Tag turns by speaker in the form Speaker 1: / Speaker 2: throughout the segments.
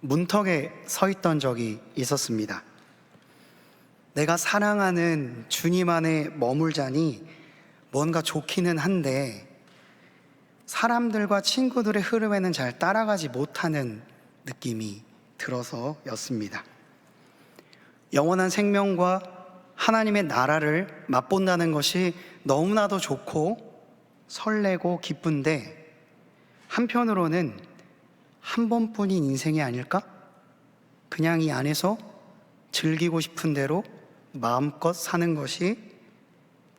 Speaker 1: 문턱에 서 있던 적이 있었습니다. 내가 사랑하는 주님 안에 머물자니 뭔가 좋기는 한데 사람들과 친구들의 흐름에는 잘 따라가지 못하는 느낌이 들어서였습니다. 영원한 생명과 하나님의 나라를 맛본다는 것이 너무나도 좋고 설레고 기쁜데, 한편으로는 한 번뿐인 인생이 아닐까? 그냥 이 안에서 즐기고 싶은 대로 마음껏 사는 것이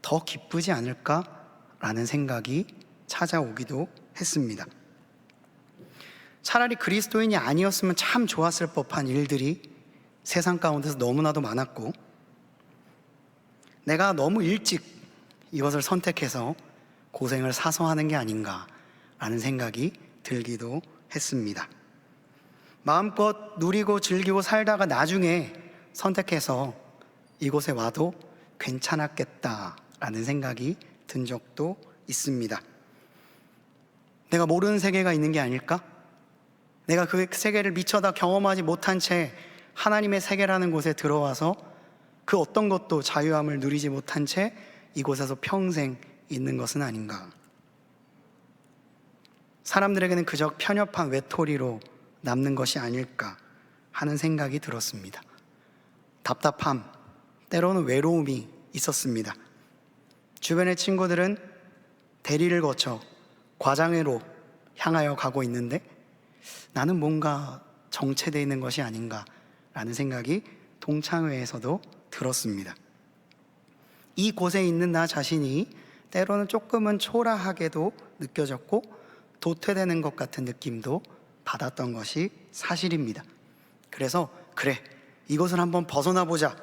Speaker 1: 더 기쁘지 않을까라는 생각이 찾아오기도 했습니다. 차라리 그리스도인이 아니었으면 참 좋았을 법한 일들이 세상 가운데서 너무나도 많았고, 내가 너무 일찍 이것을 선택해서 고생을 사서 하는 게 아닌가라는 생각이 들기도 했습니다. 마음껏 누리고 즐기고 살다가 나중에 선택해서 이곳에 와도 괜찮았겠다라는 생각이 든 적도 있습니다. 내가 모르는 세계가 있는 게 아닐까? 내가 그 세계를 미처 다 경험하지 못한 채 하나님의 세계라는 곳에 들어와서 그 어떤 것도 자유함을 누리지 못한 채 이곳에서 평생 있는 것은 아닌가? 사람들에게는 그저 편협한 외톨이로 남는 것이 아닐까 하는 생각이 들었습니다. 답답함, 때로는 외로움이 있었습니다. 주변의 친구들은 대리를 거쳐 과장으로 향하여 가고 있는데 나는 뭔가 정체되어 있는 것이 아닌가라는 생각이 동창회에서도 들었습니다. 이 곳에 있는 나 자신이 때로는 조금은 초라하게도 느껴졌고 도태되는 것 같은 느낌도 받았던 것이 사실입니다. 그래서 그래, 이곳을 한번 벗어나 보자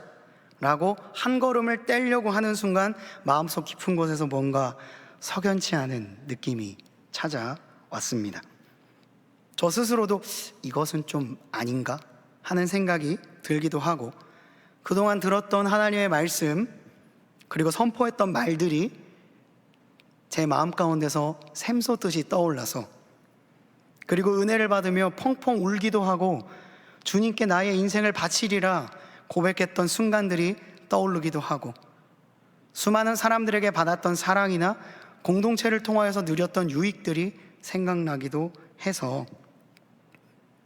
Speaker 1: 라고 한 걸음을 떼려고 하는 순간 마음속 깊은 곳에서 뭔가 석연치 않은 느낌이 찾아왔습니다. 저 스스로도 이것은 좀 아닌가 하는 생각이 들기도 하고, 그동안 들었던 하나님의 말씀 그리고 선포했던 말들이 제 마음 가운데서 샘솟듯이 떠올라서, 그리고 은혜를 받으며 펑펑 울기도 하고 주님께 나의 인생을 바치리라 고백했던 순간들이 떠오르기도 하고, 수많은 사람들에게 받았던 사랑이나 공동체를 통하여서 누렸던 유익들이 생각나기도 해서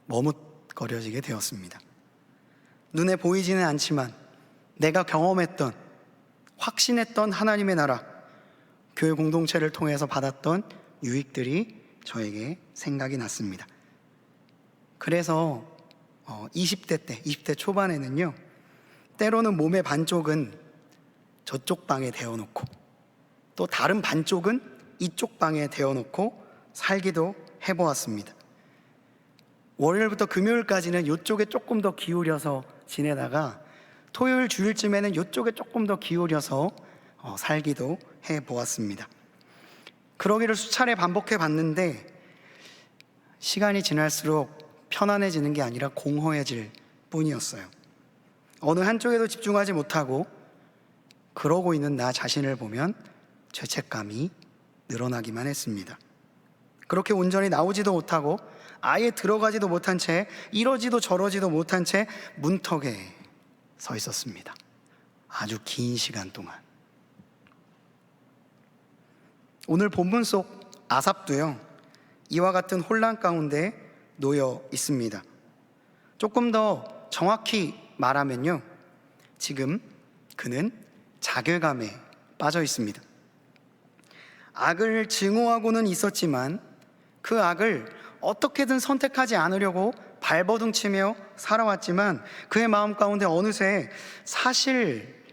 Speaker 1: 머뭇거려지게 되었습니다. 눈에 보이지는 않지만 내가 경험했던, 확신했던 하나님의 나라, 교회 공동체를 통해서 받았던 유익들이 저에게 생각이 났습니다. 그래서 20대 초반에는요, 때로는 몸의 반쪽은 저쪽 방에 대어놓고 또 다른 반쪽은 이쪽 방에 대어놓고 살기도 해보았습니다. 월요일부터 금요일까지는 이쪽에 조금 더 기울여서 지내다가 토요일 주일쯤에는 이쪽에 조금 더 기울여서 살기도 해보았습니다. 그러기를 수차례 반복해 봤는데 시간이 지날수록 편안해지는 게 아니라 공허해질 뿐이었어요. 어느 한쪽에도 집중하지 못하고 그러고 있는 나 자신을 보면 죄책감이 늘어나기만 했습니다. 그렇게 온전히 나오지도 못하고 아예 들어가지도 못한 채 이러지도 저러지도 못한 채 문턱에 서 있었습니다. 아주 긴 시간 동안. 오늘 본문 속 아삽도요, 이와 같은 혼란 가운데 놓여 있습니다. 조금 더 정확히 말하면요, 지금 그는 자괴감에 빠져 있습니다. 악을 증오하고는 있었지만 그 악을 어떻게든 선택하지 않으려고 발버둥치며 살아왔지만 그의 마음 가운데 어느새 사실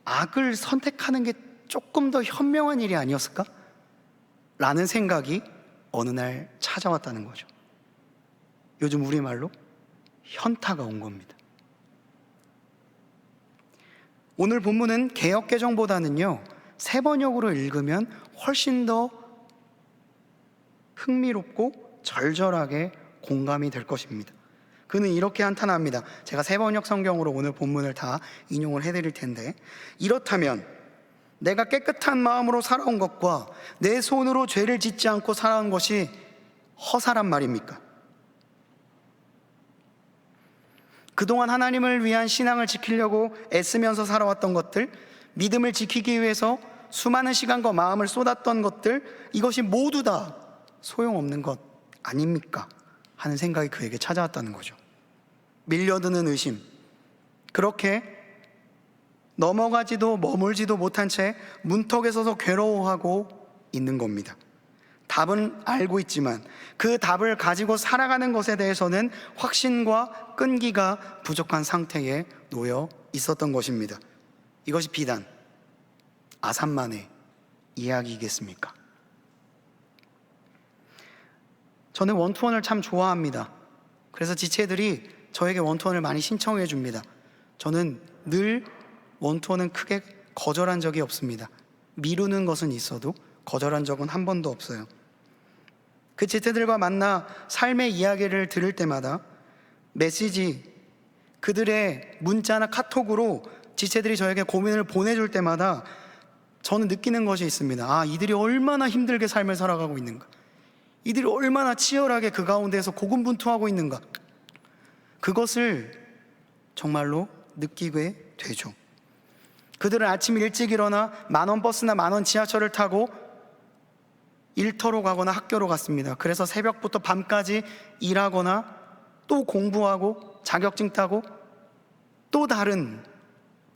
Speaker 1: 악을 선택하는 게 조금 더 현명한 일이 아니었을까? 라는 생각이 어느 날 찾아왔다는 거죠. 요즘 우리말로 현타가 온 겁니다. 오늘 본문은 개역개정보다는요, 세번역으로 읽으면 훨씬 더 흥미롭고 절절하게 공감이 될 것입니다. 그는 이렇게 한탄합니다. 제가 세번역 성경으로 오늘 본문을 다 인용을 해드릴 텐데, 이렇다면 내가 깨끗한 마음으로 살아온 것과 내 손으로 죄를 짓지 않고 살아온 것이 허사란 말입니까? 그동안 하나님을 위한 신앙을 지키려고 애쓰면서 살아왔던 것들, 믿음을 지키기 위해서 수많은 시간과 마음을 쏟았던 것들, 이것이 모두 다 소용없는 것 아닙니까? 하는 생각이 그에게 찾아왔다는 거죠. 밀려드는 의심, 그렇게 넘어가지도 머물지도 못한 채 문턱에 서서 괴로워하고 있는 겁니다. 답은 알고 있지만 그 답을 가지고 살아가는 것에 대해서는 확신과 끈기가 부족한 상태에 놓여 있었던 것입니다. 이것이 비단 아삽만의 이야기이겠습니까? 저는 원투원을 참 좋아합니다. 그래서 지체들이 저에게 원투원을 많이 신청해 줍니다. 저는 늘 원투원은 크게 거절한 적이 없습니다. 미루는 것은 있어도 거절한 적은 한 번도 없어요. 그 지체들과 만나 삶의 이야기를 들을 때마다 메시지, 그들의 문자나 카톡으로 지체들이 저에게 고민을 보내줄 때마다 저는 느끼는 것이 있습니다. 아, 이들이 얼마나 힘들게 삶을 살아가고 있는가, 이들이 얼마나 치열하게 그 가운데에서 고군분투하고 있는가, 그것을 정말로 느끼게 되죠. 그들은 아침 일찍 일어나 만원 버스나 만원 지하철을 타고 일터로 가거나 학교로 갔습니다. 그래서 새벽부터 밤까지 일하거나 또 공부하고 자격증 따고 또 다른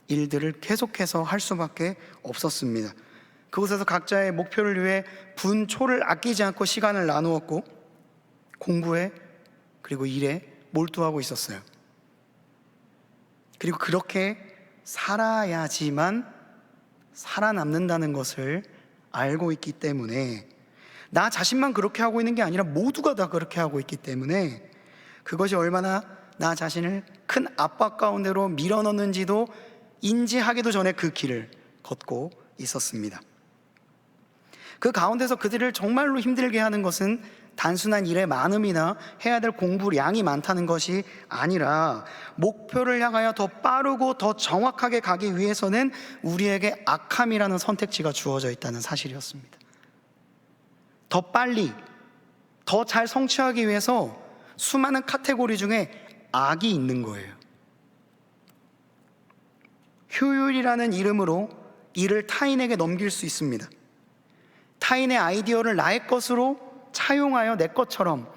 Speaker 1: 일들을 계속해서 할 수밖에 없었습니다. 그곳에서 각자의 목표를 위해 분초를 아끼지 않고 시간을 나누었고 공부에 그리고 일에 몰두하고 있었어요. 그리고 그렇게 살아야지만 살아남는다는 것을 알고 있기 때문에, 나 자신만 그렇게 하고 있는 게 아니라 모두가 다 그렇게 하고 있기 때문에 그것이 얼마나 나 자신을 큰 압박 가운데로 밀어넣는지도 인지하기도 전에 그 길을 걷고 있었습니다. 그 가운데서 그들을 정말로 힘들게 하는 것은 단순한 일의 많음이나 해야 될 공부량이 많다는 것이 아니라 목표를 향하여 더 빠르고 더 정확하게 가기 위해서는 우리에게 악함이라는 선택지가 주어져 있다는 사실이었습니다. 더 빨리, 더 잘 성취하기 위해서 수많은 카테고리 중에 악이 있는 거예요. 효율이라는 이름으로 일을 타인에게 넘길 수 있습니다. 타인의 아이디어를 나의 것으로 차용하여 내 것처럼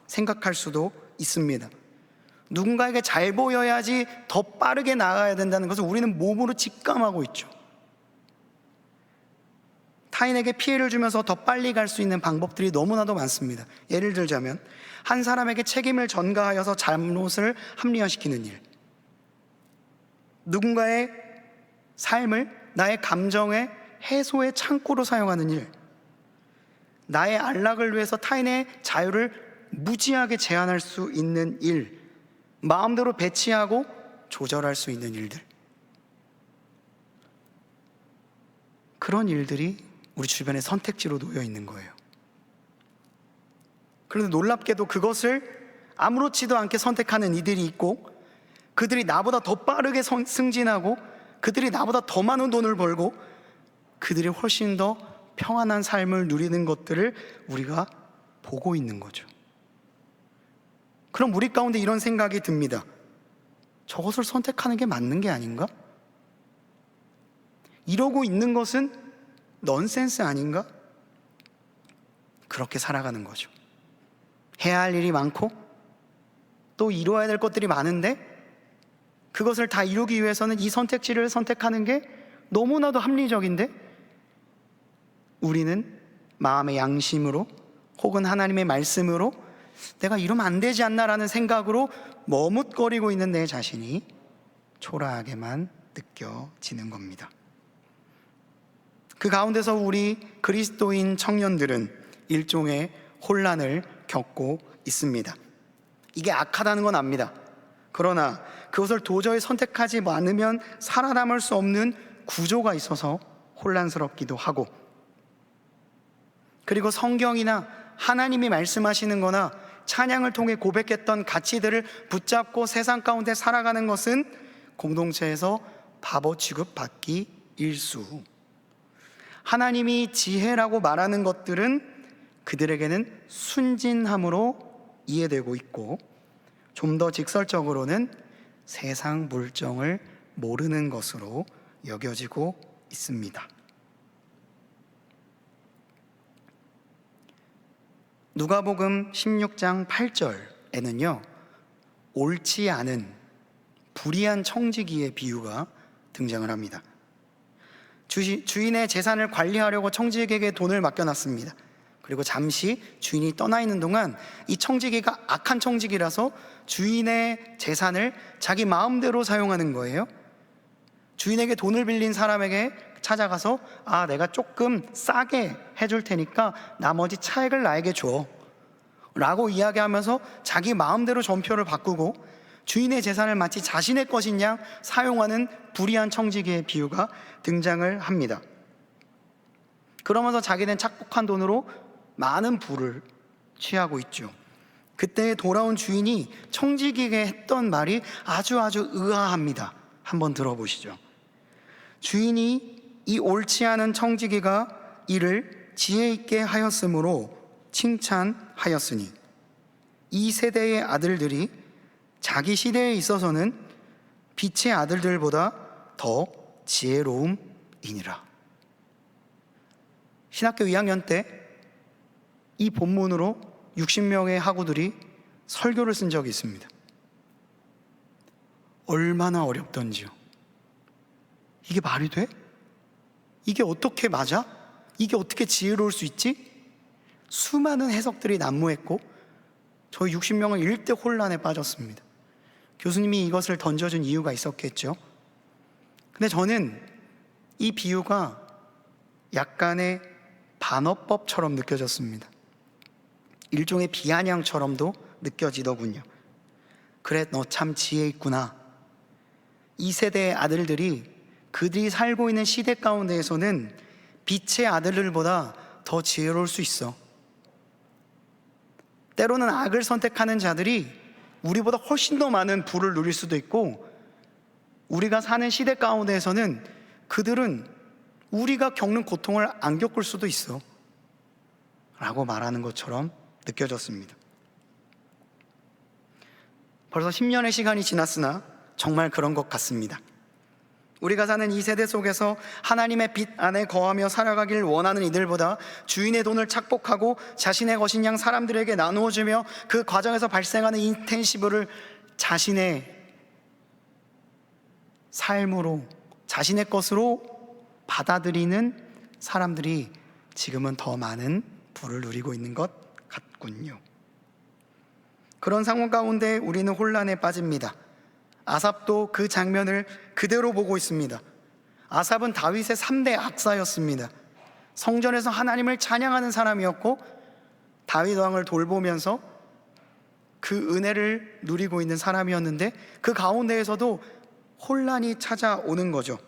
Speaker 1: 생각할 수도 있습니다. 누군가에게 잘 보여야지 더 빠르게 나가야 된다는 것을 우리는 몸으로 직감하고 있죠. 타인에게 피해를 주면서 더 빨리 갈 수 있는 방법들이 너무나도 많습니다. 예를 들자면 한 사람에게 책임을 전가하여서 잘못을 합리화시키는 일, 누군가의 삶을 나의 감정의 해소의 창구로 사용하는 일, 나의 안락을 위해서 타인의 자유를 무지하게 제한할 수 있는 일, 마음대로 배치하고 조절할 수 있는 일들, 그런 일들이 우리 주변에 선택지로 놓여 있는 거예요. 그런데 놀랍게도 그것을 아무렇지도 않게 선택하는 이들이 있고, 그들이 나보다 더 빠르게 승진하고 그들이 나보다 더 많은 돈을 벌고 그들이 훨씬 더 평안한 삶을 누리는 것들을 우리가 보고 있는 거죠. 그럼 우리 가운데 이런 생각이 듭니다. 저것을 선택하는 게 맞는 게 아닌가? 이러고 있는 것은 넌센스 아닌가? 그렇게 살아가는 거죠. 해야 할 일이 많고 또 이루어야 될 것들이 많은데 그것을 다 이루기 위해서는 이 선택지를 선택하는 게 너무나도 합리적인데, 우리는 마음의 양심으로 혹은 하나님의 말씀으로 내가 이러면 안 되지 않나라는 생각으로 머뭇거리고 있는 내 자신이 초라하게만 느껴지는 겁니다. 그 가운데서 우리 그리스도인 청년들은 일종의 혼란을 겪고 있습니다. 이게 악하다는 건 압니다. 그러나 그것을 도저히 선택하지 않으면 살아남을 수 없는 구조가 있어서 혼란스럽기도 하고, 그리고 성경이나 하나님이 말씀하시는 거나 찬양을 통해 고백했던 가치들을 붙잡고 세상 가운데 살아가는 것은 공동체에서 바보 취급받기 일수. 하나님이 지혜라고 말하는 것들은 그들에게는 순진함으로 이해되고 있고, 좀 더 직설적으로는 세상 물정을 모르는 것으로 여겨지고 있습니다. 누가복음 16장 8절에는요, 옳지 않은 불의한 청지기의 비유가 등장을 합니다. 주인의 재산을 관리하려고 청지기에게 돈을 맡겨놨습니다. 그리고 잠시 주인이 떠나 있는 동안 이 청지기가 악한 청지기라서 주인의 재산을 자기 마음대로 사용하는 거예요. 주인에게 돈을 빌린 사람에게 찾아가서 내가 조금 싸게 해줄 테니까 나머지 차액을 나에게 줘 라고 이야기하면서 자기 마음대로 전표를 바꾸고 주인의 재산을 마치 자신의 것인 양 사용하는 불의한 청지기의 비유가 등장을 합니다. 그러면서 자기는 착복한 돈으로 많은 부를 취하고 있죠. 그때 돌아온 주인이 청지기에게 했던 말이 아주 의아합니다. 한번 들어보시죠. 주인이 이 옳지 않은 청지기가 이를 지혜 있게 하였으므로 칭찬하였으니 이 세대의 아들들이 자기 시대에 있어서는 빛의 아들들보다 더 지혜로움이니라. 신학교 2학년 때 이 본문으로 60명의 학우들이 설교를 쓴 적이 있습니다. 얼마나 어렵던지요. 이게 말이 돼? 이게 어떻게 맞아? 이게 어떻게 지혜로울 수 있지? 수많은 해석들이 난무했고 저희 60명은 일대 혼란에 빠졌습니다. 교수님이 이것을 던져준 이유가 있었겠죠. 근데 저는 이 비유가 약간의 반어법처럼 느껴졌습니다. 일종의 비아냥처럼도 느껴지더군요. 그래, 너 참 지혜 있구나. 이 세대의 아들들이 그들이 살고 있는 시대 가운데에서는 빛의 아들들보다 더 지혜로울 수 있어. 때로는 악을 선택하는 자들이 우리보다 훨씬 더 많은 부를 누릴 수도 있고, 우리가 사는 시대 가운데에서는 그들은 우리가 겪는 고통을 안 겪을 수도 있어 라고 말하는 것처럼 느껴졌습니다. 벌써 10년의 시간이 지났으나 정말 그런 것 같습니다. 우리가 사는 이 세대 속에서 하나님의 빛 안에 거하며 살아가길 원하는 이들보다 주인의 돈을 착복하고 자신의 것인 양 사람들에게 나누어주며 그 과정에서 발생하는 인텐시브를 자신의 삶으로, 자신의 것으로 받아들이는 사람들이 지금은 더 많은 부를 누리고 있는 것 같군요. 그런 상황 가운데 우리는 혼란에 빠집니다. 아삽도 그 장면을 그대로 보고 있습니다. 아삽은 다윗의 3대 악사였습니다. 성전에서 하나님을 찬양하는 사람이었고 다윗 왕을 돌보면서 그 은혜를 누리고 있는 사람이었는데 그 가운데에서도 혼란이 찾아오는 거죠.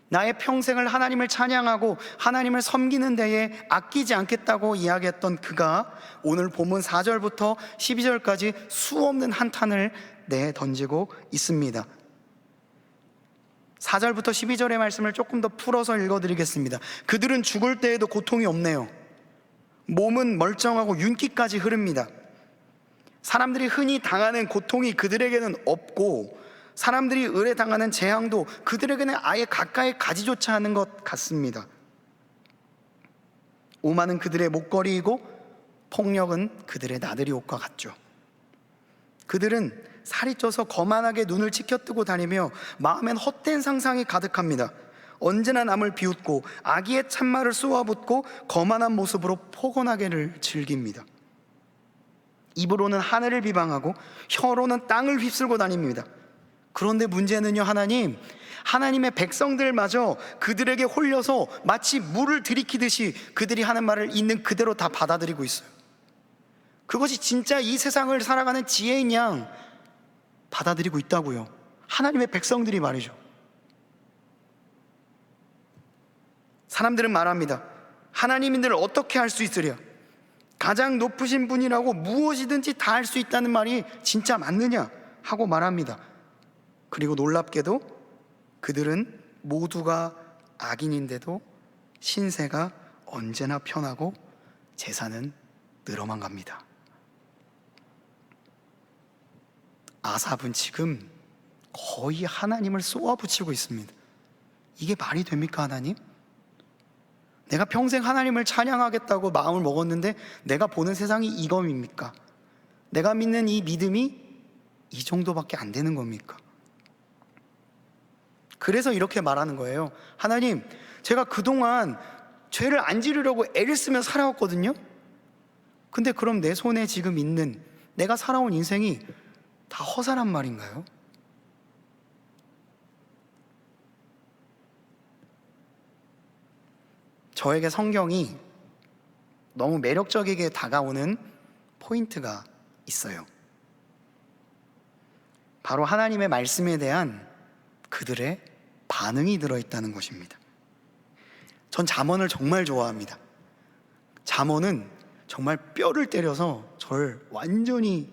Speaker 1: 나의 평생을 하나님을 찬양하고 하나님을 섬기는 데에 아끼지 않겠다고 이야기했던 그가 오늘 본문 4절부터 12절까지 수없는 한탄을 내던지고 있습니다. 4절부터 12절의 말씀을 조금 더 풀어서 읽어드리겠습니다. 그들은 죽을 때에도 고통이 없네요. 몸은 멀쩡하고 윤기까지 흐릅니다. 사람들이 흔히 당하는 고통이 그들에게는 없고 사람들이 의뢰당하는 재앙도 그들에게는 아예 가까이 가지조차 않은 것 같습니다. 오만은 그들의 목걸이이고 폭력은 그들의 나들이 옷과 같죠. 그들은 살이 쪄서 거만하게 눈을 치켜뜨고 다니며 마음엔 헛된 상상이 가득합니다. 언제나 남을 비웃고 악의의 찬말을 쏘아붙고 거만한 모습으로 포근하게를 즐깁니다. 입으로는 하늘을 비방하고 혀로는 땅을 휩쓸고 다닙니다. 그런데 문제는요, 하나님의 백성들마저 그들에게 홀려서 마치 물을 들이키듯이 그들이 하는 말을 있는 그대로 다 받아들이고 있어요. 그것이 진짜 이 세상을 살아가는 지혜인 양 받아들이고 있다고요. 하나님의 백성들이 말이죠. 사람들은 말합니다. 하나님인들 어떻게 할 수 있으랴? 가장 높으신 분이라고 무엇이든지 다 할 수 있다는 말이 진짜 맞느냐? 하고 말합니다. 그리고 놀랍게도 그들은 모두가 악인인데도 신세가 언제나 편하고 재산은 늘어만 갑니다. 아삽은 지금 거의 하나님을 쏘아붙이고 있습니다. 이게 말이 됩니까, 하나님? 내가 평생 하나님을 찬양하겠다고 마음을 먹었는데 내가 보는 세상이 이겁니까? 내가 믿는 이 믿음이 이 정도밖에 안 되는 겁니까? 그래서 이렇게 말하는 거예요. 하나님, 제가 그동안 죄를 안 지르려고 애를 쓰며 살아왔거든요. 근데 그럼 내 손에 지금 있는 내가 살아온 인생이 다 허사란 말인가요? 저에게 성경이 너무 매력적이게 다가오는 포인트가 있어요. 바로 하나님의 말씀에 대한 그들의 반응이 들어있다는 것입니다. 전 잠언을 정말 좋아합니다. 잠언은 정말 뼈를 때려서 저를 완전히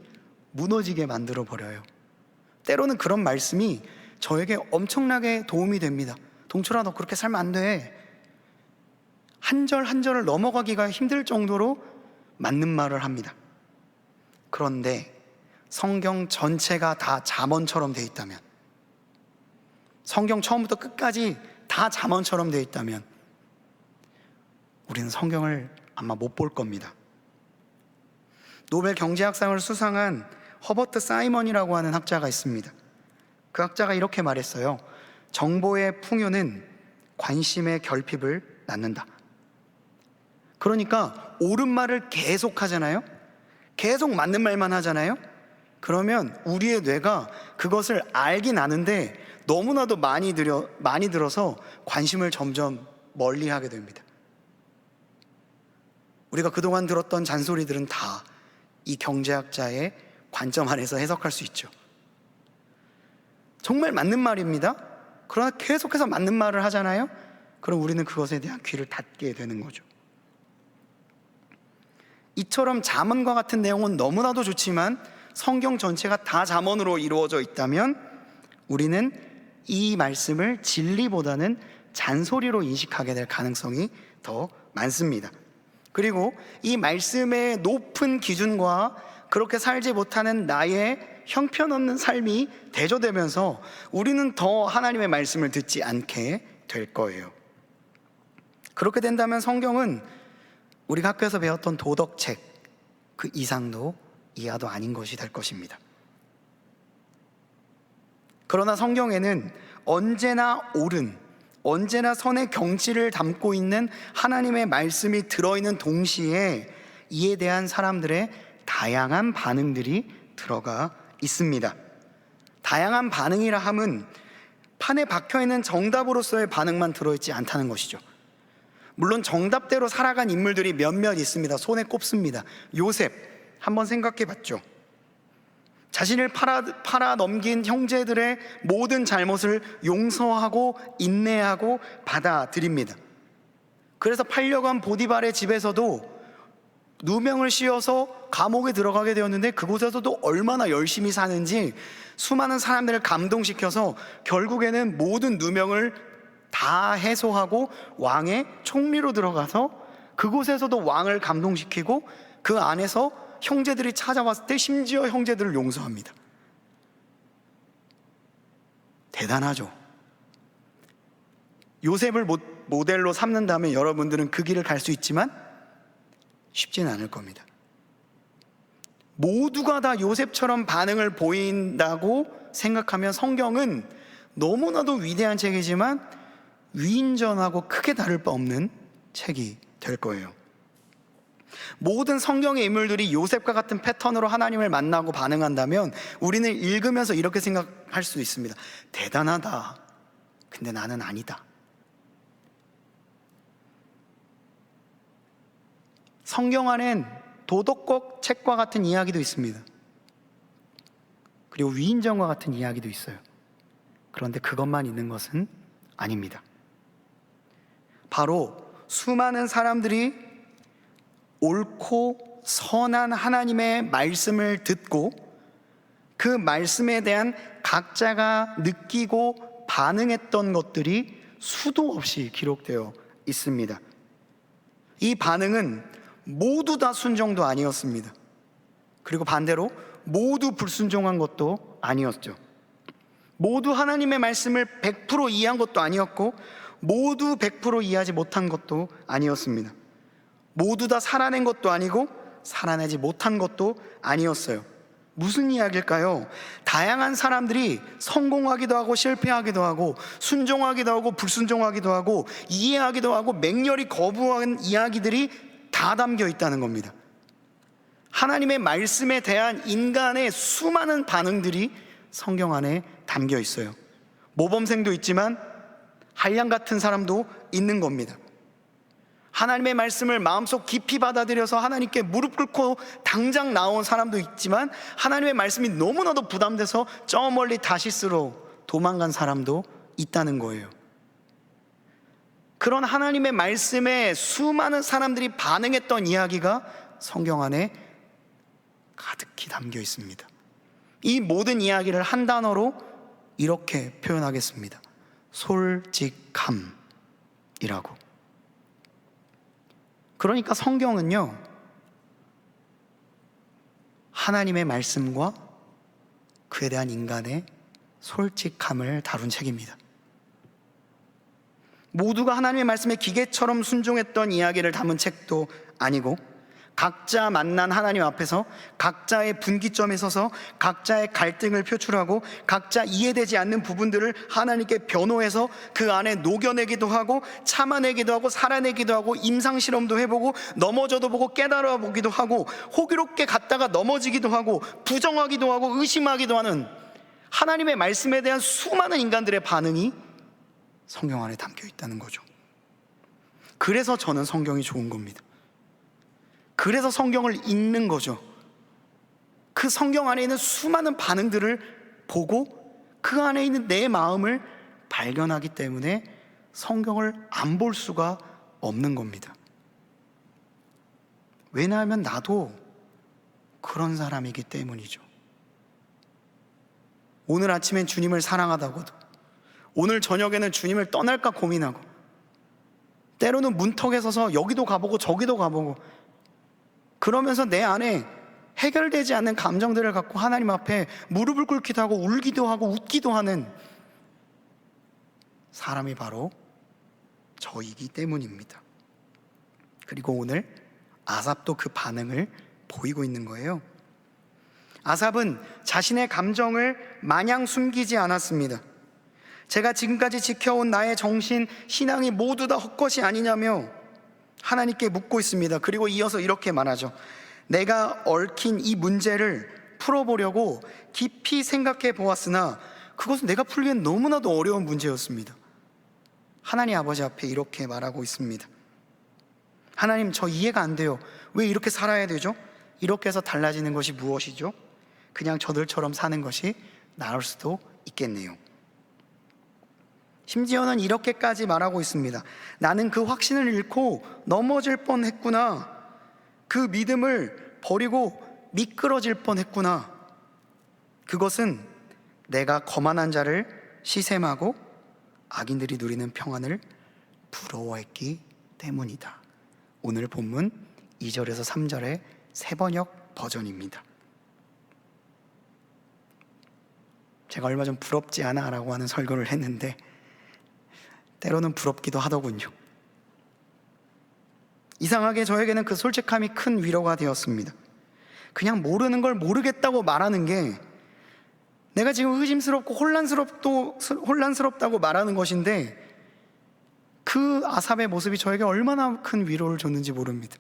Speaker 1: 무너지게 만들어 버려요. 때로는 그런 말씀이 저에게 엄청나게 도움이 됩니다. 동철아, 너 그렇게 살면 안 돼. 한 절 한 절을 넘어가기가 힘들 정도로 맞는 말을 합니다. 그런데 성경 전체가 다 잠언처럼 되어 있다면, 성경 처음부터 끝까지 다 잠언처럼 되어 있다면 우리는 성경을 아마 못 볼 겁니다. 노벨 경제학상을 수상한 허버트 사이먼이라고 하는 학자가 있습니다. 그 학자가 이렇게 말했어요. 정보의 풍요는 관심의 결핍을 낳는다. 그러니까 옳은 말을 계속 하잖아요. 계속 맞는 말만 하잖아요. 그러면 우리의 뇌가 그것을 알긴 아는데 너무나도 많이 들어서 관심을 점점 멀리하게 됩니다. 우리가 그동안 들었던 잔소리들은 다 이 경제학자의 관점 안에서 해석할 수 있죠. 정말 맞는 말입니다. 그러나 계속해서 맞는 말을 하잖아요. 그럼 우리는 그것에 대한 귀를 닫게 되는 거죠. 이처럼 잠언과 같은 내용은 너무나도 좋지만 성경 전체가 다 잠언으로 이루어져 있다면 우리는 이 말씀을 진리보다는 잔소리로 인식하게 될 가능성이 더 많습니다. 그리고 이 말씀의 높은 기준과 그렇게 살지 못하는 나의 형편없는 삶이 대조되면서 우리는 더 하나님의 말씀을 듣지 않게 될 거예요. 그렇게 된다면 성경은 우리가 학교에서 배웠던 도덕책 그 이상도 이하도 아닌 것이 될 것입니다. 그러나 성경에는 언제나 옳은, 언제나 선의 경지를 담고 있는 하나님의 말씀이 들어있는 동시에 이에 대한 사람들의 다양한 반응들이 들어가 있습니다. 다양한 반응이라 함은 판에 박혀있는 정답으로서의 반응만 들어있지 않다는 것이죠. 물론 정답대로 살아간 인물들이 몇몇 있습니다. 손에 꼽습니다. 요셉 한번 생각해 봤죠. 자신을 팔아 넘긴 형제들의 모든 잘못을 용서하고 인내하고 받아들입니다. 그래서 팔려고 한 보디발의 집에서도 누명을 씌워서 감옥에 들어가게 되었는데 그곳에서도 얼마나 열심히 사는지 수많은 사람들을 감동시켜서 결국에는 모든 누명을 다 해소하고 왕의 총리로 들어가서 그곳에서도 왕을 감동시키고 그 안에서 형제들이 찾아왔을 때 심지어 형제들을 용서합니다. 대단하죠. 요셉을 모델로 삼는다면 여러분들은 그 길을 갈 수 있지만 쉽지는 않을 겁니다. 모두가 다 요셉처럼 반응을 보인다고 생각하면 성경은 너무나도 위대한 책이지만 위인전하고 크게 다를 바 없는 책이 될 거예요. 모든 성경의 인물들이 요셉과 같은 패턴으로 하나님을 만나고 반응한다면 우리는 읽으면서 이렇게 생각할 수 있습니다. 대단하다. 근데 나는 아니다. 성경 안엔 도덕국 책과 같은 이야기도 있습니다. 그리고 위인전과 같은 이야기도 있어요. 그런데 그것만 있는 것은 아닙니다. 바로 수많은 사람들이 옳고 선한 하나님의 말씀을 듣고 그 말씀에 대한 각자가 느끼고 반응했던 것들이 수도 없이 기록되어 있습니다. 이 반응은 모두 다 순종도 아니었습니다. 그리고 반대로 모두 불순종한 것도 아니었죠. 모두 하나님의 말씀을 100% 이해한 것도 아니었고 모두 100% 이해하지 못한 것도 아니었습니다. 모두 다 살아낸 것도 아니고 살아내지 못한 것도 아니었어요. 무슨 이야기일까요? 다양한 사람들이 성공하기도 하고 실패하기도 하고 순종하기도 하고 불순종하기도 하고 이해하기도 하고 맹렬히 거부한 이야기들이 다 담겨 있다는 겁니다. 하나님의 말씀에 대한 인간의 수많은 반응들이 성경 안에 담겨 있어요. 모범생도 있지만 한량 같은 사람도 있는 겁니다. 하나님의 말씀을 마음속 깊이 받아들여서 하나님께 무릎 꿇고 당장 나온 사람도 있지만 하나님의 말씀이 너무나도 부담돼서 저 멀리 다시스로 도망간 사람도 있다는 거예요. 그런 하나님의 말씀에 수많은 사람들이 반응했던 이야기가 성경 안에 가득히 담겨 있습니다. 이 모든 이야기를 한 단어로 이렇게 표현하겠습니다. 솔직함이라고. 그러니까 성경은요, 하나님의 말씀과 그에 대한 인간의 솔직함을 다룬 책입니다. 모두가 하나님의 말씀에 기계처럼 순종했던 이야기를 담은 책도 아니고 각자 만난 하나님 앞에서 각자의 분기점에 서서 각자의 갈등을 표출하고 각자 이해되지 않는 부분들을 하나님께 변호해서 그 안에 녹여내기도 하고 참아내기도 하고 살아내기도 하고 임상실험도 해보고 넘어져도 보고 깨달아 보기도 하고 호기롭게 갔다가 넘어지기도 하고 부정하기도 하고 의심하기도 하는 하나님의 말씀에 대한 수많은 인간들의 반응이 성경 안에 담겨 있다는 거죠. 그래서 저는 성경이 좋은 겁니다. 그래서 성경을 읽는 거죠. 그 성경 안에 있는 수많은 반응들을 보고 그 안에 있는 내 마음을 발견하기 때문에 성경을 안 볼 수가 없는 겁니다. 왜냐하면 나도 그런 사람이기 때문이죠. 오늘 아침엔 주님을 사랑하다고도 오늘 저녁에는 주님을 떠날까 고민하고 때로는 문턱에 서서 여기도 가보고 저기도 가보고 그러면서 내 안에 해결되지 않는 감정들을 갖고 하나님 앞에 무릎을 꿇기도 하고 울기도 하고 웃기도 하는 사람이 바로 저이기 때문입니다. 그리고 오늘 아삽도 그 반응을 보이고 있는 거예요. 아삽은 자신의 감정을 마냥 숨기지 않았습니다. 제가 지금까지 지켜온 나의 정신, 신앙이 모두 다 헛것이 아니냐며 하나님께 묻고 있습니다. 그리고 이어서 이렇게 말하죠. 내가 얽힌 이 문제를 풀어보려고 깊이 생각해 보았으나 그것은 내가 풀기엔 너무나도 어려운 문제였습니다. 하나님 아버지 앞에 이렇게 말하고 있습니다. 하나님, 저 이해가 안 돼요. 왜 이렇게 살아야 되죠? 이렇게 해서 달라지는 것이 무엇이죠? 그냥 저들처럼 사는 것이 나을 수도 있겠네요. 심지어는 이렇게까지 말하고 있습니다. 나는 그 확신을 잃고 넘어질 뻔했구나. 그 믿음을 버리고 미끄러질 뻔했구나. 그것은 내가 거만한 자를 시샘하고 악인들이 누리는 평안을 부러워했기 때문이다. 오늘 본문 2절에서 3절의 새번역 버전입니다. 제가 얼마 전 부럽지 않아 라고 하는 설교를 했는데 때로는 부럽기도 하더군요. 이상하게 저에게는 그 솔직함이 큰 위로가 되었습니다. 그냥 모르는 걸 모르겠다고 말하는 게 내가 지금 의심스럽고 혼란스럽다고 말하는 것인데 그 아삽의 모습이 저에게 얼마나 큰 위로를 줬는지 모릅니다.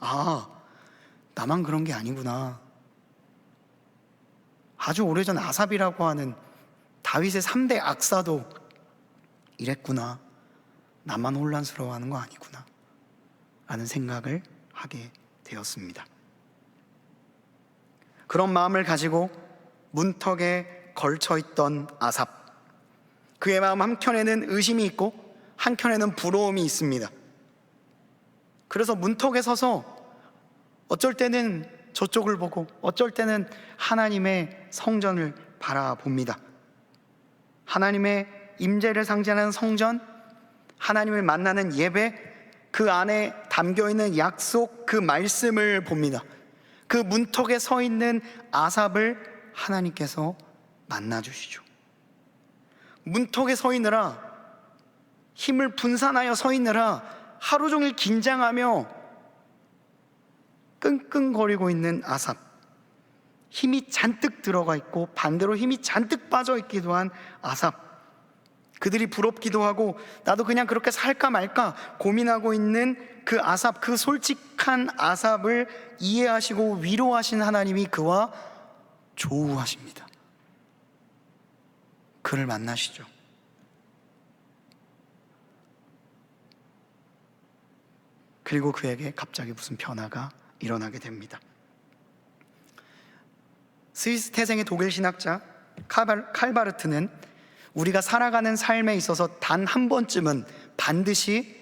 Speaker 1: 아, 나만 그런 게 아니구나. 아주 오래전 아삽이라고 하는 다윗의 3대 악사도 이랬구나. 나만 혼란스러워하는 거 아니구나 라는 생각을 하게 되었습니다. 그런 마음을 가지고 문턱에 걸쳐있던 아삽, 그의 마음 한켠에는 의심이 있고 한켠에는 부러움이 있습니다. 그래서 문턱에 서서 어쩔 때는 저쪽을 보고 어쩔 때는 하나님의 성전을 바라봅니다. 하나님의 임재를 상징하는 성전, 하나님을 만나는 예배, 그 안에 담겨있는 약속, 그 말씀을 봅니다. 그 문턱에 서 있는 아삽을 하나님께서 만나주시죠. 문턱에 서 있느라, 힘을 분산하여 서 있느라 하루 종일 긴장하며 끙끙거리고 있는 아삽, 힘이 잔뜩 들어가 있고 반대로 힘이 잔뜩 빠져 있기도 한 아삽, 그들이 부럽기도 하고 나도 그냥 그렇게 살까 말까 고민하고 있는 그 아삽, 그 솔직한 아삽을 이해하시고 위로하신 하나님이 그와 조우하십니다. 그를 만나시죠. 그리고 그에게 갑자기 무슨 변화가 일어나게 됩니다. 스위스 태생의 독일 신학자 칼바르트는 우리가 살아가는 삶에 있어서 단 한 번쯤은 반드시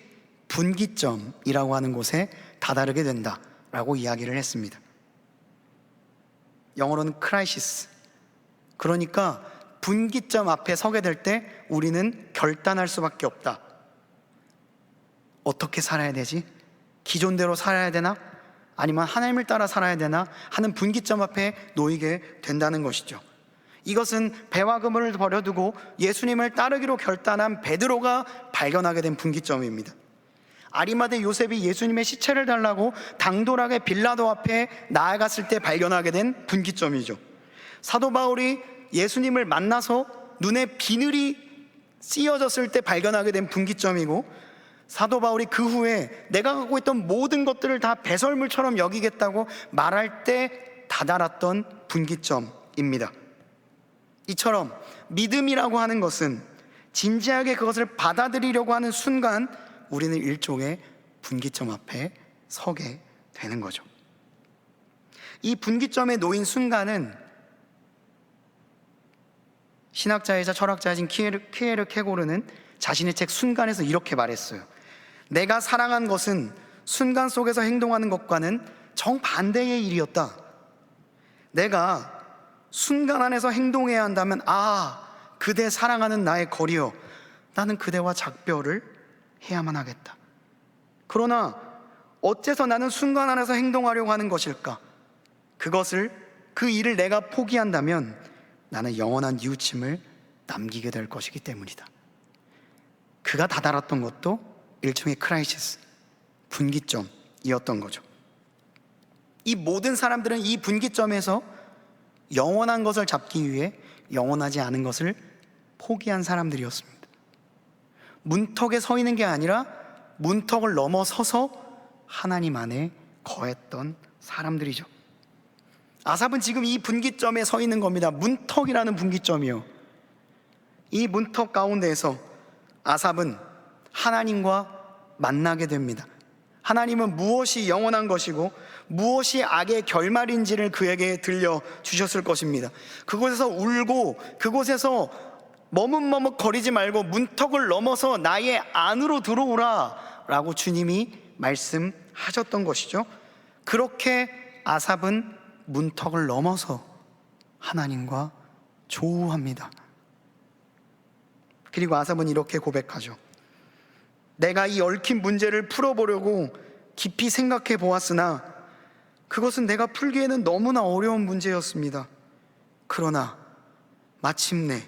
Speaker 1: 분기점이라고 하는 곳에 다다르게 된다라고 이야기를 했습니다. 영어로는 크라이시스. 그러니까 분기점 앞에 서게 될 때 우리는 결단할 수밖에 없다. 어떻게 살아야 되지? 기존대로 살아야 되나? 아니면 하나님을 따라 살아야 되나? 하는 분기점 앞에 놓이게 된다는 것이죠. 이것은 배와 그물을 버려두고 예수님을 따르기로 결단한 베드로가 발견하게 된 분기점입니다. 아리마대 요셉이 예수님의 시체를 달라고 당돌하게 빌라도 앞에 나아갔을 때 발견하게 된 분기점이죠. 사도 바울이 예수님을 만나서 눈에 비늘이 씌어졌을 때 발견하게 된 분기점이고, 사도 바울이 그 후에 내가 갖고 있던 모든 것들을 다 배설물처럼 여기겠다고 말할 때 다다랐던 분기점입니다. 이처럼 믿음이라고 하는 것은 진지하게 그것을 받아들이려고 하는 순간 우리는 일종의 분기점 앞에 서게 되는 거죠. 이 분기점에 놓인 순간은 신학자이자 철학자이신 키에르케고르는 자신의 책 순간에서 이렇게 말했어요. 내가 사랑한 것은 순간 속에서 행동하는 것과는 정반대의 일이었다. 내가 순간 안에서 행동해야 한다면, 그대 사랑하는 나의 거리여, 나는 그대와 작별을 해야만 하겠다. 그러나 어째서 나는 순간 안에서 행동하려고 하는 것일까? 그 일을 내가 포기한다면 나는 영원한 뉘우침을 남기게 될 것이기 때문이다. 그가 다다랐던 것도 일종의 크라이시스, 분기점이었던 거죠. 이 모든 사람들은 이 분기점에서 영원한 것을 잡기 위해 영원하지 않은 것을 포기한 사람들이었습니다. 문턱에 서 있는 게 아니라 문턱을 넘어서서 하나님 안에 거했던 사람들이죠. 아삽은 지금 이 분기점에 서 있는 겁니다. 문턱이라는 분기점이요. 이 문턱 가운데에서 아삽은 하나님과 만나게 됩니다. 하나님은 무엇이 영원한 것이고 무엇이 악의 결말인지를 그에게 들려주셨을 것입니다. 그곳에서 울고 그곳에서 머뭇머뭇 거리지 말고 문턱을 넘어서 나의 안으로 들어오라 라고 주님이 말씀하셨던 것이죠. 그렇게 아삽은 문턱을 넘어서 하나님과 조우합니다. 그리고 아삽은 이렇게 고백하죠. 내가 이 얽힌 문제를 풀어보려고 깊이 생각해 보았으나 그것은 내가 풀기에는 너무나 어려운 문제였습니다. 그러나 마침내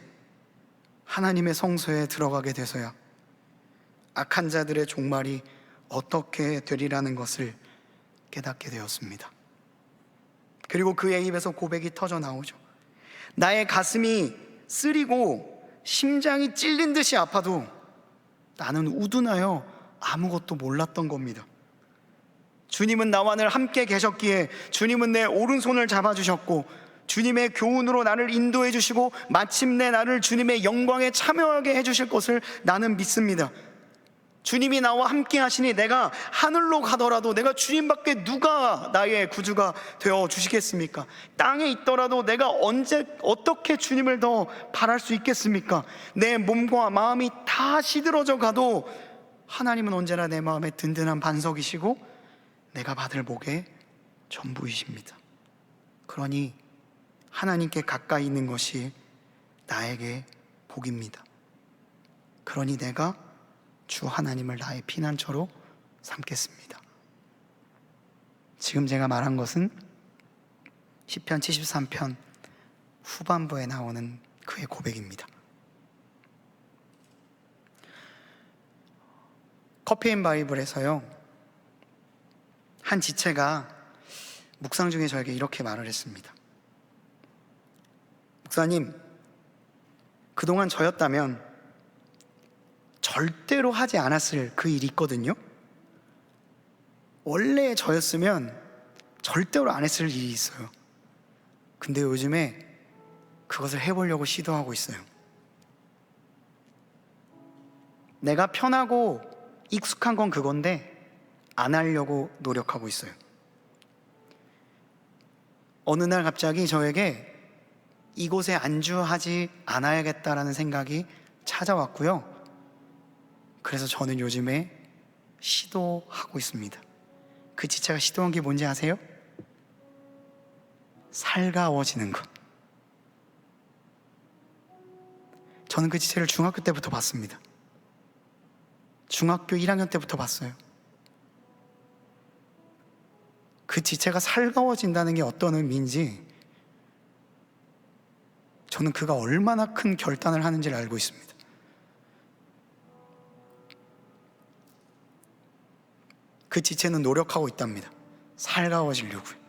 Speaker 1: 하나님의 성소에 들어가게 돼서야 악한 자들의 종말이 어떻게 되리라는 것을 깨닫게 되었습니다. 그리고 그의 입에서 고백이 터져 나오죠. 나의 가슴이 쓰리고 심장이 찔린 듯이 아파도 나는 우둔하여 아무것도 몰랐던 겁니다. 주님은 나와 늘 함께 계셨기에 주님은 내 오른손을 잡아주셨고 주님의 교훈으로 나를 인도해 주시고 마침내 나를 주님의 영광에 참여하게 해주실 것을 나는 믿습니다. 주님이 나와 함께 하시니 내가 하늘로 가더라도 내가 주님밖에 누가 나의 구주가 되어 주시겠습니까? 땅에 있더라도 내가 언제 어떻게 주님을 더 바랄 수 있겠습니까? 내 몸과 마음이 다 시들어져 가도 하나님은 언제나 내 마음에 든든한 반석이시고 내가 받을 복의 전부이십니다. 그러니 하나님께 가까이 있는 것이 나에게 복입니다. 그러니 내가 주 하나님을 나의 피난처로 삼겠습니다. 지금 제가 말한 것은 시편 73편 후반부에 나오는 그의 고백입니다. 커피 앤 바이블에서요, 한 지체가 묵상 중에 저에게 이렇게 말을 했습니다. 목사님, 그동안 저였다면 절대로 하지 않았을 그 일이 있거든요. 원래 저였으면 절대로 안 했을 일이 있어요. 근데 요즘에 그것을 해보려고 시도하고 있어요. 내가 편하고 익숙한 건 그건데 안 하려고 노력하고 있어요. 어느 날 갑자기 저에게 이곳에 안주하지 않아야겠다라는 생각이 찾아왔고요. 그래서 저는 요즘에 시도하고 있습니다. 그 지체가 시도한 게 뭔지 아세요? 살가워지는 것. 저는 그 지체를 중학교 때부터 봤습니다. 중학교 1학년 때부터 봤어요. 그 지체가 살가워진다는 게 어떤 의미인지 저는 그가 얼마나 큰 결단을 하는지를 알고 있습니다. 그 지체는 노력하고 있답니다. 살가워지려고요.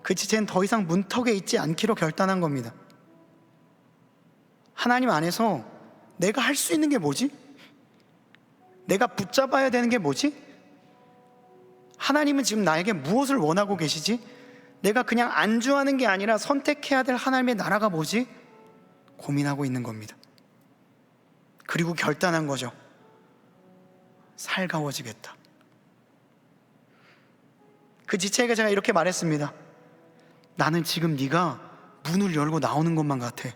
Speaker 1: 그 지체는 더 이상 문턱에 있지 않기로 결단한 겁니다. 하나님 안에서 내가 할 수 있는 게 뭐지? 내가 붙잡아야 되는 게 뭐지? 하나님은 지금 나에게 무엇을 원하고 계시지? 내가 그냥 안주하는 게 아니라 선택해야 될 하나님의 나라가 뭐지? 고민하고 있는 겁니다. 그리고 결단한 거죠. 살가워지겠다. 그 지체에게 제가 이렇게 말했습니다. 나는 지금 네가 문을 열고 나오는 것만 같아.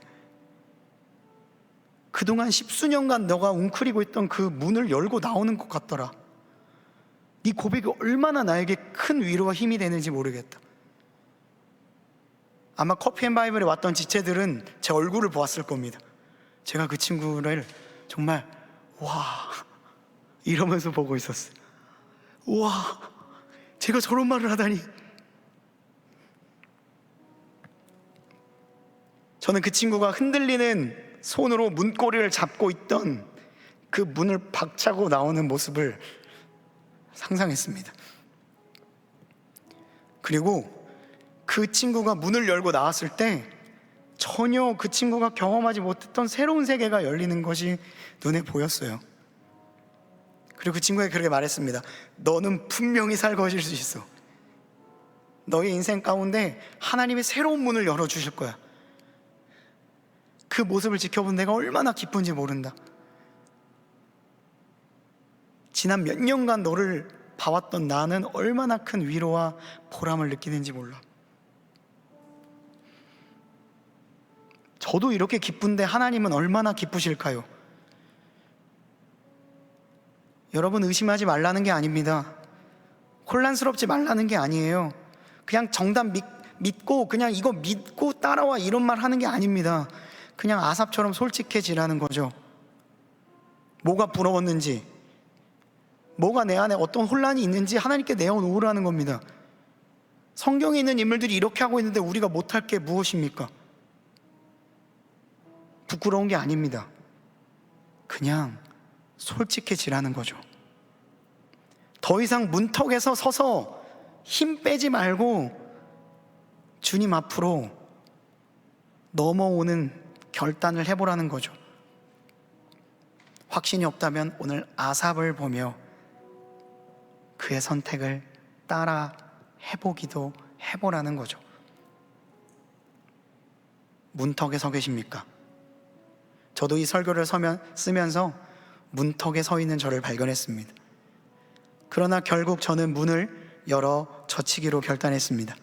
Speaker 1: 그동안 10수년간 너가 웅크리고 있던 그 문을 열고 나오는 것 같더라. 네 고백이 얼마나 나에게 큰 위로와 힘이 되는지 모르겠다. 아마 커피 앤 바이블에 왔던 지체들은 제 얼굴을 보았을 겁니다. 제가 그 친구를 정말 와 이러면서 보고 있었어요. 와, 제가 저런 말을 하다니. 저는 그 친구가 흔들리는 손으로 문고리를 잡고 있던 그 문을 박차고 나오는 모습을 상상했습니다. 그리고 그 친구가 문을 열고 나왔을 때 전혀 그 친구가 경험하지 못했던 새로운 세계가 열리는 것이 눈에 보였어요. 그리고 그 친구에게 그렇게 말했습니다. 너는 분명히 살거워질 수 있어. 너의 인생 가운데 하나님의 새로운 문을 열어주실 거야. 그 모습을 지켜본 내가 얼마나 기쁜지 모른다. 지난 몇 년간 너를 봐왔던 나는 얼마나 큰 위로와 보람을 느끼는지 몰라. 저도 이렇게 기쁜데 하나님은 얼마나 기쁘실까요? 여러분, 의심하지 말라는 게 아닙니다. 혼란스럽지 말라는 게 아니에요. 그냥 정답 믿고 그냥 이거 믿고 따라와 이런 말 하는 게 아닙니다. 그냥 아삽처럼 솔직해지라는 거죠. 뭐가 부러웠는지, 뭐가 내 안에 어떤 혼란이 있는지 하나님께 내어놓으라는 겁니다. 성경에 있는 인물들이 이렇게 하고 있는데 우리가 못할 게 무엇입니까? 부끄러운 게 아닙니다. 그냥 솔직해지라는 거죠. 더 이상 문턱에서 서서 힘 빼지 말고 주님 앞으로 넘어오는 결단을 해보라는 거죠. 확신이 없다면 오늘 아삽을 보며 그의 선택을 따라 해보기도 해보라는 거죠. 문턱에 서 계십니까? 저도 이 설교를 쓰면서 문턱에 서 있는 저를 발견했습니다. 그러나 결국 저는 문을 열어 젖히기로 결단했습니다.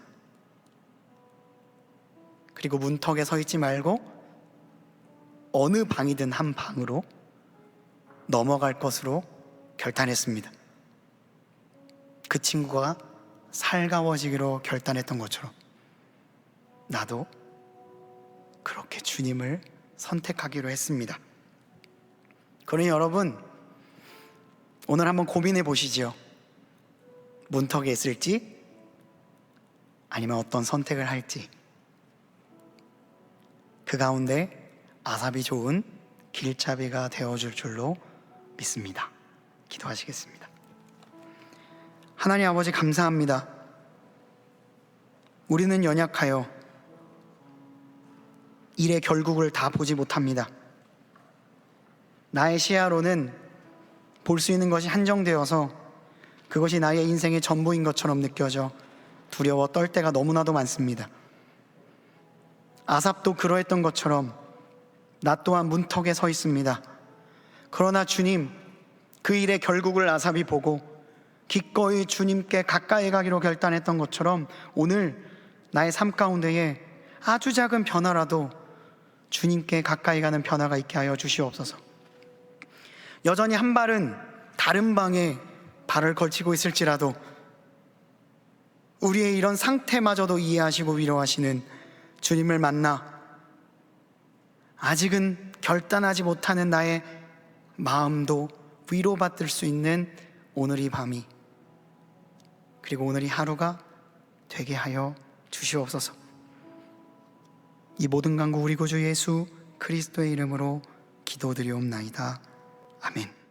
Speaker 1: 그리고 문턱에 서 있지 말고 어느 방이든 한 방으로 넘어갈 것으로 결단했습니다. 그 친구가 살가워지기로 결단했던 것처럼 나도 그렇게 주님을 선택하기로 했습니다. 그러니 여러분, 오늘 한번 고민해 보시죠. 문턱에 있을지 아니면 어떤 선택을 할지. 그 가운데 아삽이 좋은 길잡이가 되어줄 줄로 믿습니다. 기도하시겠습니다. 하나님 아버지, 감사합니다. 우리는 연약하여 일의 결국을 다 보지 못합니다. 나의 시야로는 볼 수 있는 것이 한정되어서 그것이 나의 인생의 전부인 것처럼 느껴져 두려워 떨 때가 너무나도 많습니다. 아삽도 그러했던 것처럼 나 또한 문턱에 서 있습니다. 그러나 주님, 그 일의 결국을 아삽이 보고 기꺼이 주님께 가까이 가기로 결단했던 것처럼 오늘 나의 삶 가운데에 아주 작은 변화라도 주님께 가까이 가는 변화가 있게 하여 주시옵소서. 여전히 한 발은 다른 방에 발을 걸치고 있을지라도 우리의 이런 상태마저도 이해하시고 위로하시는 주님을 만나 아직은 결단하지 못하는 나의 마음도 위로받을 수 있는 오늘 이 밤이, 그리고 오늘 이 하루가 되게 하여 주시옵소서. 이 모든 간구 우리 구주 예수 그리스도의 이름으로 기도드리옵나이다. 아멘.